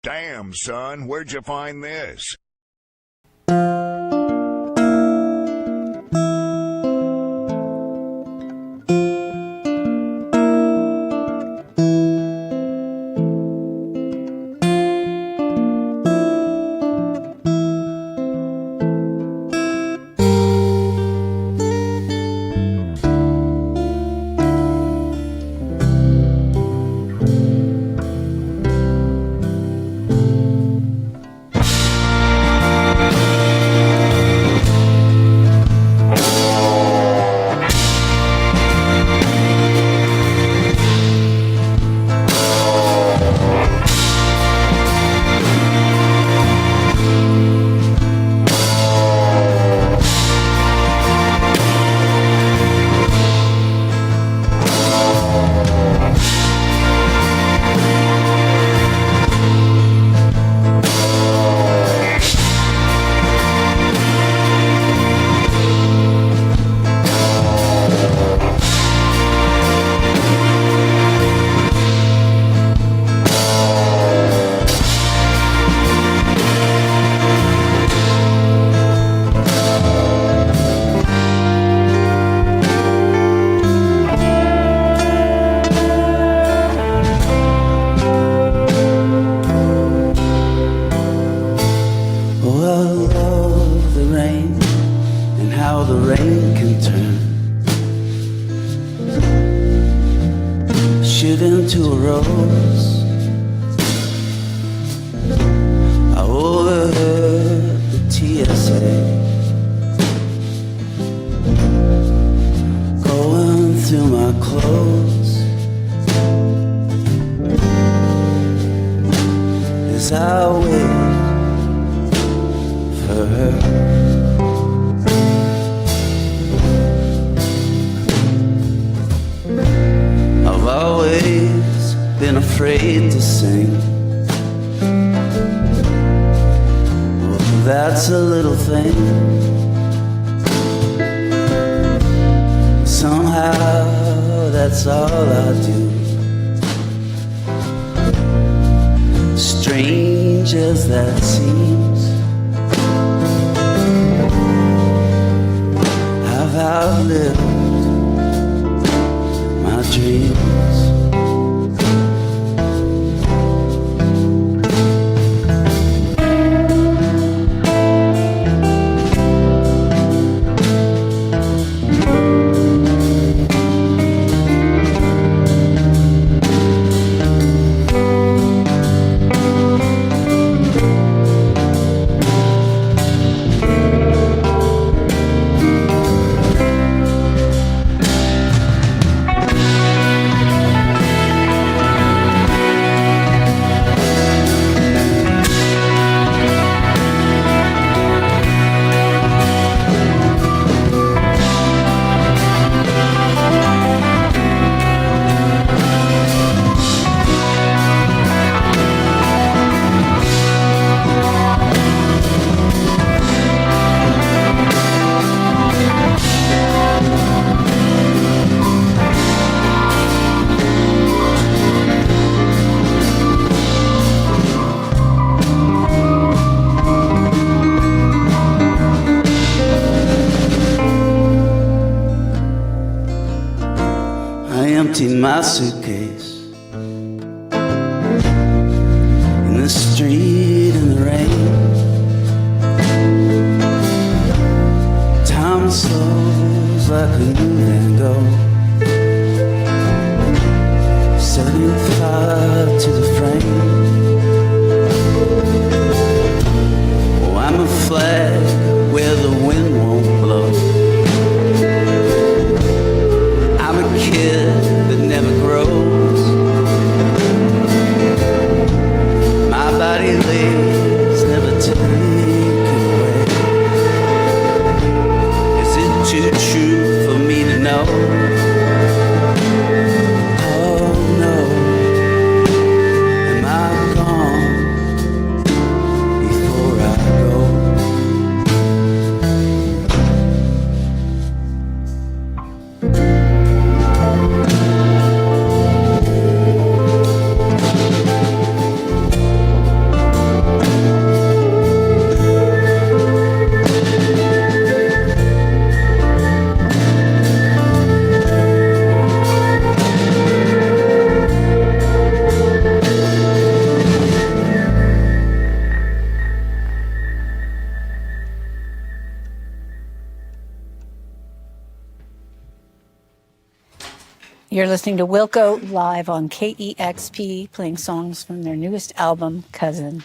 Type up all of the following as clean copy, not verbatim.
Damn, son, where'd you find this? Into a rose, I overheard the TSA going through my clothes as I wait for her. I've always been afraid to sing. Well, that's a little thing. Somehow that's all I do. Strange as that seems, I've outlived my dreams. Emptied my suitcase in the street in the rain. Time slows like a new Van Gogh, setting fire to the frame. Oh, I'm a flag where the wind won't blow. I'm a kid that never grows. My body lays, never taken away. Is it too true for me to know? Oh no, am I You're listening to Wilco live on KEXP, playing songs from their newest album, Cousin.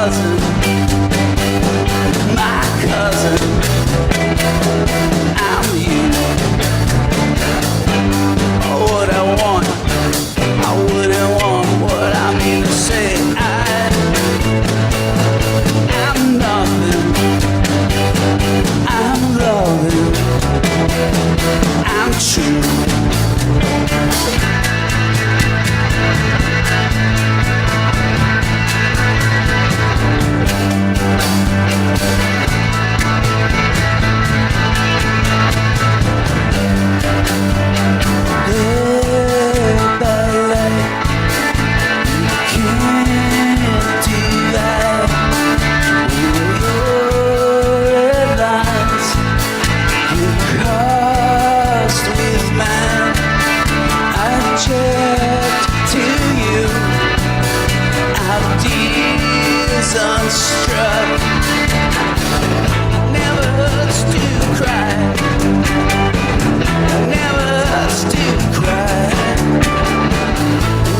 cousin, my cousin, I'm you. What I want, I wouldn't want what I mean to say. I'm nothing, I'm loving, I'm true. Unstruck. Never hurts to cry. Never hurts to cry.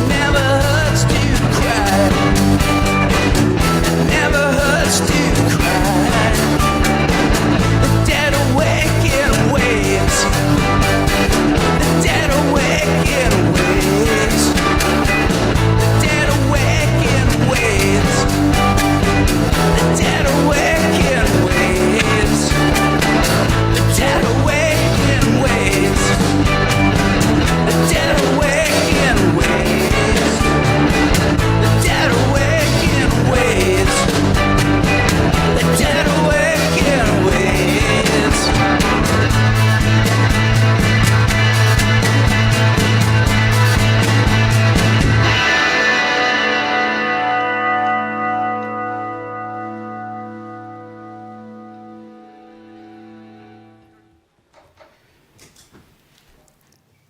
Never hurts to cry. Never hurts to cry. The dead awake in waves. The dead awake in waves. The dead awake in waves. The dead awake in waves. The dead awake in waves. The dead awake in waves. The dead awake in waves. The dead awake in waves.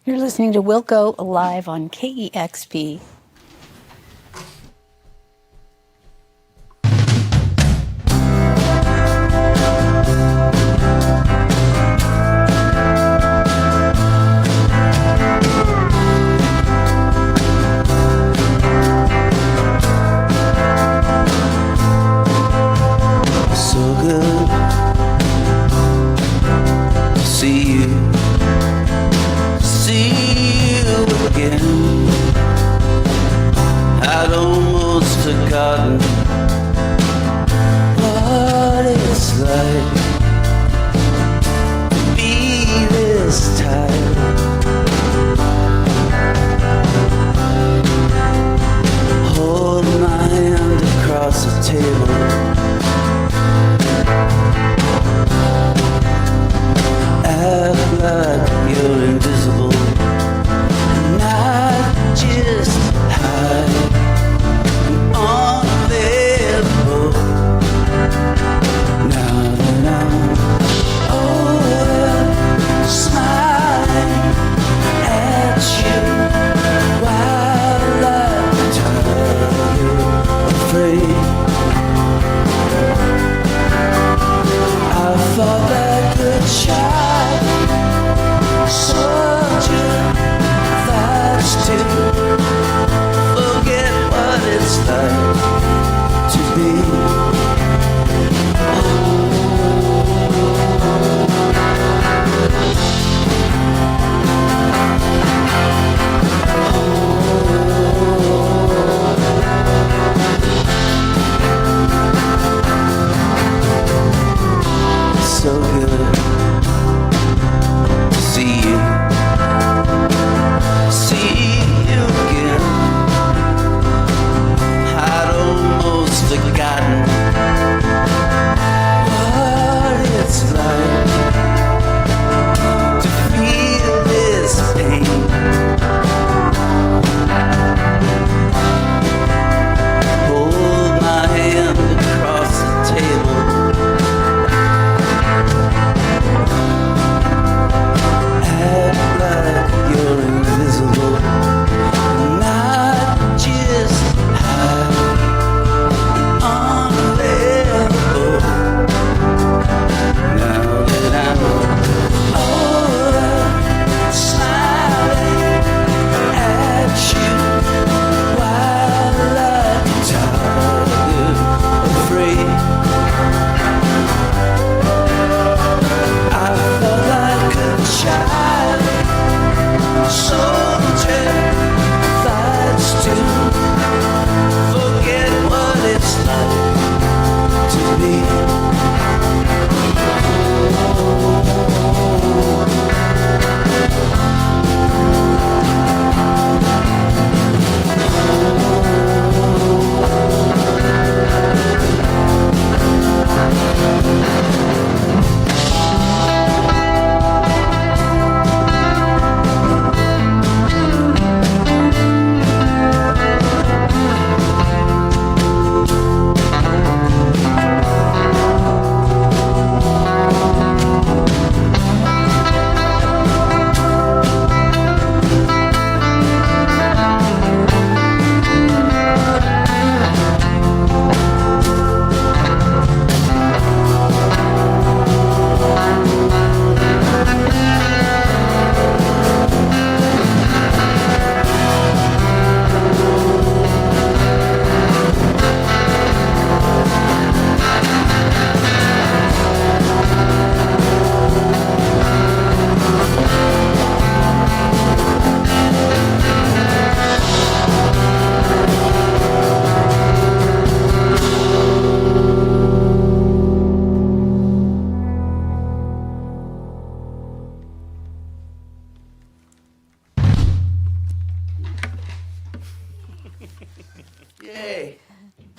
You're listening to Wilco live on KEXP. So good to see you again. I'd almost forgotten what it's like to be this tired. Hold my hand across the table. Act like you're invisible. Not just high and unavailable. Now that I'm older, smiling at you while I'm tired, afraid. I fought like a child, soldier. To forget what it's like to be.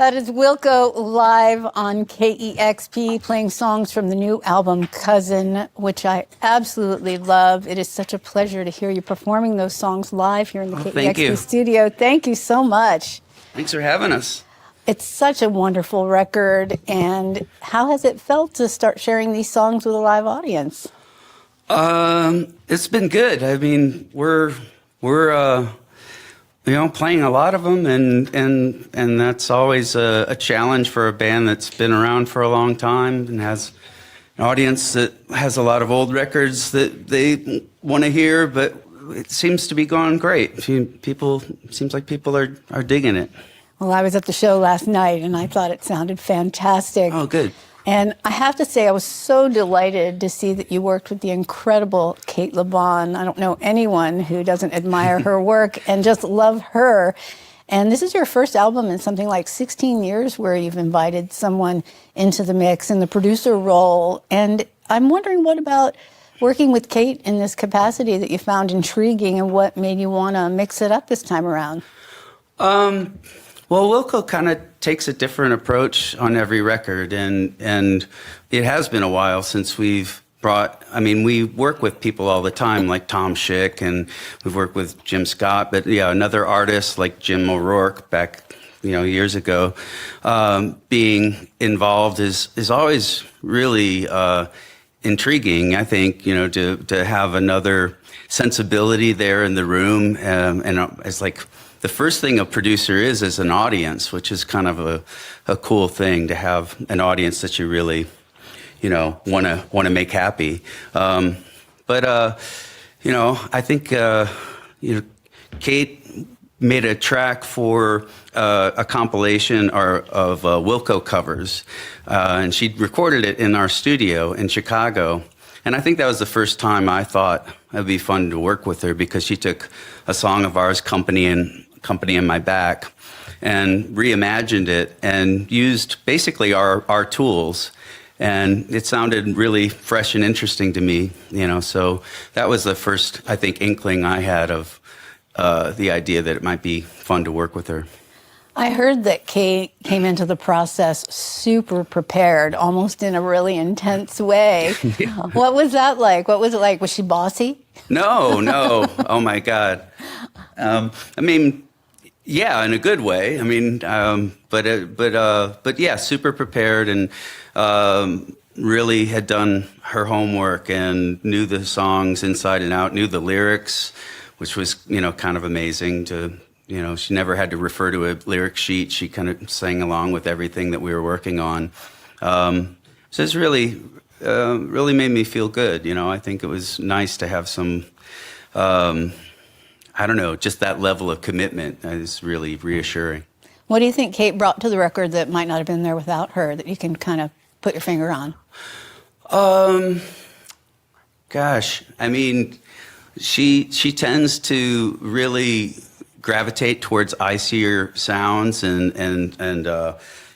That is Wilco live on KEXP, playing songs from the new album Cousin, which I absolutely love. It is such a pleasure to hear you performing those songs live here in the KEXP studio. Thank you so much. Thanks for having us. It's such a wonderful record. And how has it felt to start sharing these songs with a live audience? It's been good. I mean, we're playing a lot of them, and that's always a challenge for a band that's been around for a long time and has an audience that has a lot of old records that they want to hear, but it seems to be going great. Seems like people are digging it. Well, I was at the show last night, and I thought it sounded fantastic. Oh, good. And I have to say, I was so delighted to see that you worked with the incredible Kate LeBon. I don't know anyone who doesn't admire her work and just love her. And this is your first album in something like 16 years where you've invited someone into the mix in the producer role. And I'm wondering, what about working with Kate in this capacity that you found intriguing, and what made you want to mix it up this time around? Well, Wilco kind of takes a different approach on every record, and it has been a while since we've brought, we work with people all the time, like Tom Schick, and we've worked with Jim Scott, but yeah, another artist like Jim O'Rourke back, years ago, being involved is always really intriguing, I think, to have another sensibility there in the room, and it's like, the first thing a producer is an audience, which is kind of a cool thing, to have an audience that you really, want to make happy. But I think, Kate made a track for a compilation of Wilco covers, and she recorded it in our studio in Chicago. And I think that was the first time I thought it'd be fun to work with her, because she took a song of ours, Company in My Back, and reimagined it and used basically our tools. And it sounded really fresh and interesting to me, so that was the first, I think, inkling I had of the idea that it might be fun to work with her. I heard that Kate came into the process super prepared, almost in a really intense way. Yeah. What was that like? What was it like? Was she bossy? No. Oh my God. Yeah, in a good way. But yeah, super prepared, and really had done her homework and knew the songs inside and out, knew the lyrics, which was, kind of amazing to, she never had to refer to a lyric sheet. She kind of sang along with everything that we were working on. So it's really made me feel good. I think it was nice to have some, just that level of commitment is really reassuring. What do you think Kate brought to the record that might not have been there without her, that you can kind of put your finger on? She tends to really gravitate towards icier sounds and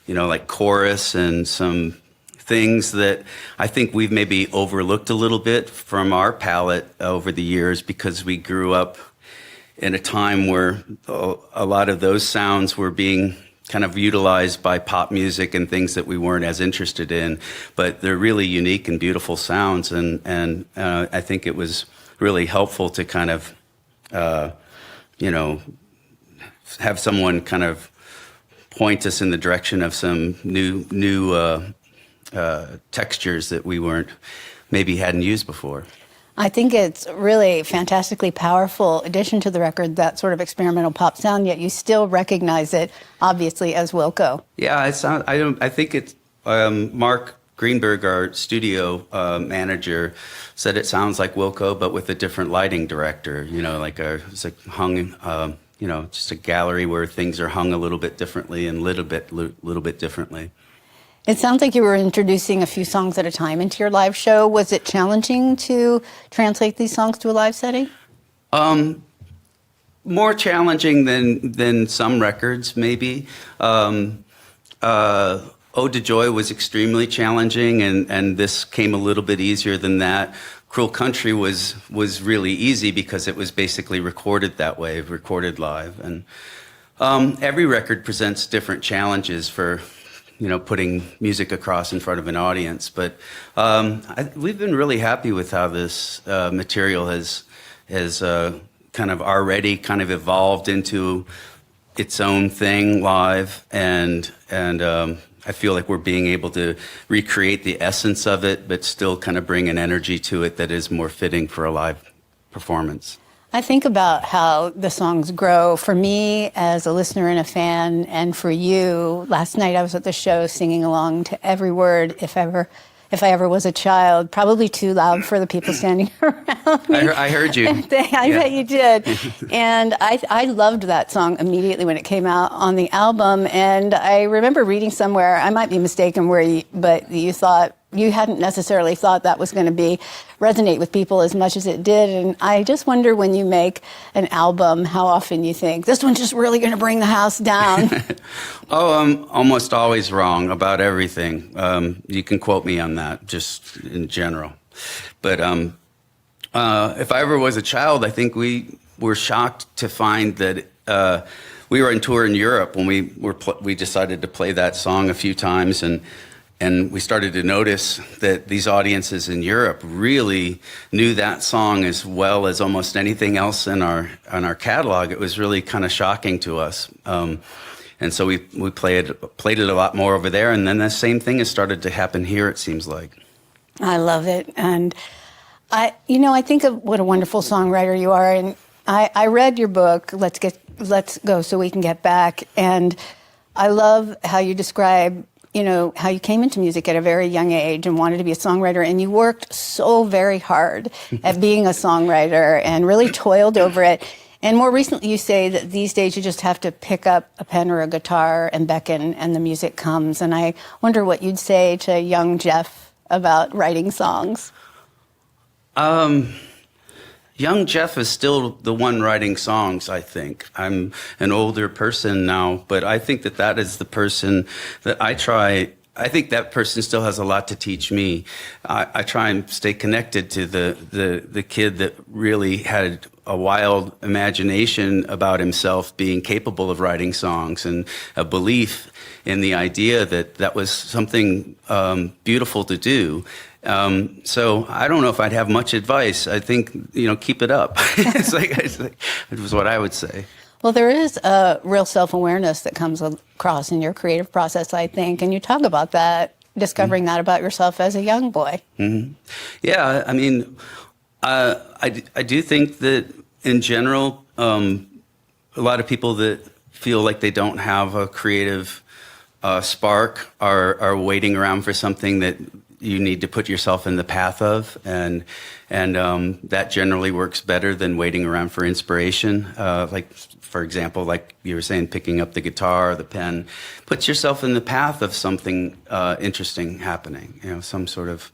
like chorus and some things that I think we've maybe overlooked a little bit from our palette over the years, because we grew up in a time where a lot of those sounds were being kind of utilized by pop music and things that we weren't as interested in, but they're really unique and beautiful sounds, and I think it was really helpful to kind of have someone kind of point us in the direction of some new textures that we hadn't used before. I think it's really fantastically powerful addition to the record, that sort of experimental pop sound, yet you still recognize it, obviously, as Wilco. Yeah, I think it's Mark Greenberg, our studio manager, said it sounds like Wilco, but with a different lighting director. It's like hung, just a gallery where things are hung a little bit differently and little bit differently. It sounds like you were introducing a few songs at a time into your live show. Was it challenging to translate these songs to a live setting? More challenging than some records, maybe. Ode to Joy was extremely challenging, and this came a little bit easier than that. Cruel Country was really easy because it was basically recorded that way, recorded live. And Every record presents different challenges for, putting music across in front of an audience. But we've been really happy with how this material has kind of already kind of evolved into its own thing live, and I feel like we're being able to recreate the essence of it, but still kind of bring an energy to it that is more fitting for a live performance. I think about how the songs grow for me as a listener and a fan, and for you. Last night I was at the show singing along to every word, if I ever was a child, probably too loud for the people standing around me. I heard you. I bet you did. And I loved that song immediately when it came out on the album. And I remember reading somewhere, I might be mistaken, but you thought, you hadn't necessarily thought that was going to resonate with people as much as it did. And I just wonder, when you make an album, how often you think, this one's just really going to bring the house down. I'm almost always wrong about everything. You can quote me on that, just in general. But if I ever was a child, I think we were shocked to find that we were on tour in Europe when we decided to play that song a few times, and we started to notice that these audiences in Europe really knew that song as well as almost anything else in our catalog. It was really kind of shocking to us. And so we played it a lot more over there, and then the same thing has started to happen here, it seems like. I love it. And I think of what a wonderful songwriter you are. And I read your book, Let's Go So We Can Get Back. And I love how you describe, how you came into music at a very young age and wanted to be a songwriter, and you worked so very hard at being a songwriter and really toiled over it. And more recently, you say that these days you just have to pick up a pen or a guitar and beckon, and the music comes. And I wonder what you'd say to young Jeff about writing songs. Young Jeff is still the one writing songs, I think. I'm an older person now, but I think that is the person that I think that person still has a lot to teach me. I try and stay connected to the kid that really had a wild imagination about himself being capable of writing songs, and a belief in the idea that was something beautiful to do. So I don't know if I'd have much advice. I think, keep it up. It was what I would say. Well, there is a real self-awareness that comes across in your creative process, I think, and you talk about that, discovering that about yourself as a young boy. Mm-hmm. Yeah, I mean, I do think that in general, a lot of people that feel like they don't have a creative spark are waiting around for something that you need to put yourself in the path of, and that generally works better than waiting around for inspiration. Like, for example, like you were saying, picking up the guitar or the pen, puts yourself in the path of something interesting happening. Some sort of,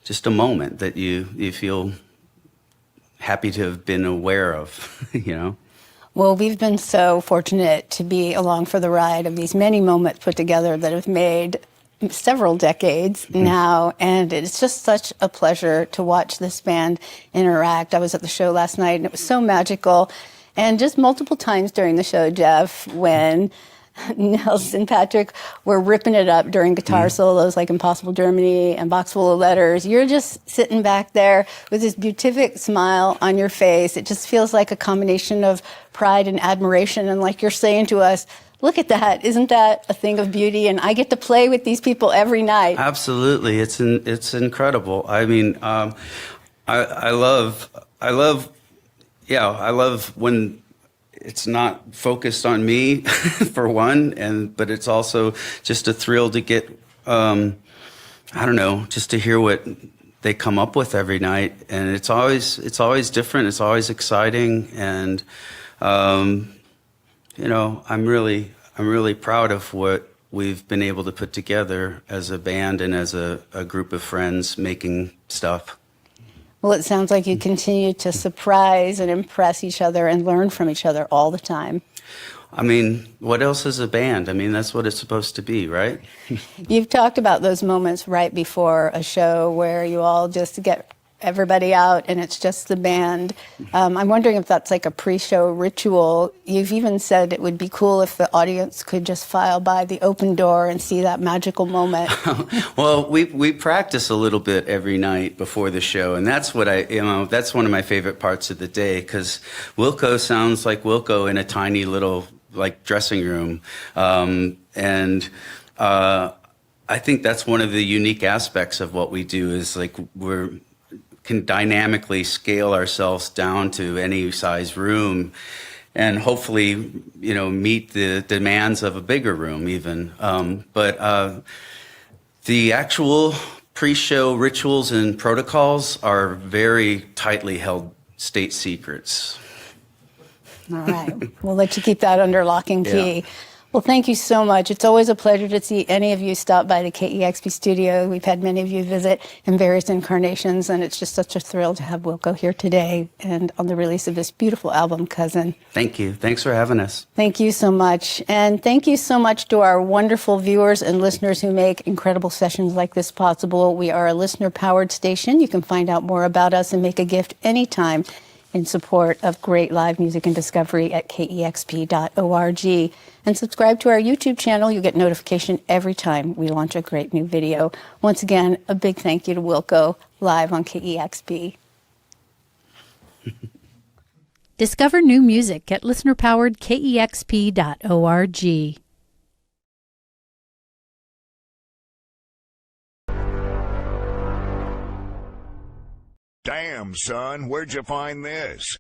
just a moment that you feel happy to have been aware of. Well, we've been so fortunate to be along for the ride of these many moments put together that have made several decades now, and it's just such a pleasure to watch this band interact. I was at the show last night, and it was so magical. And just multiple times during the show, Jeff, when Nels and Patrick were ripping it up during guitar solos like Impossible Germany and Box Full of Letters, you're just sitting back there with this beatific smile on your face. It just feels like a combination of pride and admiration, and like you're saying to us, look at that. Isn't that a thing of beauty? And I get to play with these people every night. Absolutely. It's incredible. I mean, I love when it's not focused on me, for one, but it's also just a thrill to get, just to hear what they come up with every night. And it's always different. It's always exciting. And, I'm really proud of what we've been able to put together as a band and as a group of friends making stuff. Well, it sounds like you continue to surprise and impress each other and learn from each other all the time. I mean, what else is a band? I mean, that's what it's supposed to be, right? You've talked about those moments right before a show where you all just get everybody out and it's just the band. I'm wondering if that's like a pre-show ritual. You've even said it would be cool if the audience could just file by the open door and see that magical moment. Well, we practice a little bit every night before the show, and that's what that's one of my favorite parts of the day, because Wilco sounds like Wilco in a tiny little like dressing room, and I think that's one of the unique aspects of what we do is like can dynamically scale ourselves down to any size room and hopefully, meet the demands of a bigger room even. But the actual pre-show rituals and protocols are very tightly held state secrets. All right. We'll let you keep that under lock and key. Yeah. Well, thank you so much. It's always a pleasure to see any of you stop by the KEXP studio. We've had many of you visit in various incarnations, and it's just such a thrill to have Wilco here today and on the release of this beautiful album, Cousin. Thank you. Thanks for having us. Thank you so much. And thank you so much to our wonderful viewers and listeners who make incredible sessions like this possible. We are a listener-powered station. You can find out more about us and make a gift anytime in support of great live music and discovery at KEXP.org. And subscribe to our YouTube channel. You get notification every time we launch a great new video. Once again, a big thank you to Wilco, live on KEXP. Discover new music at listener-powered KEXP.org. Damn, son, where'd you find this?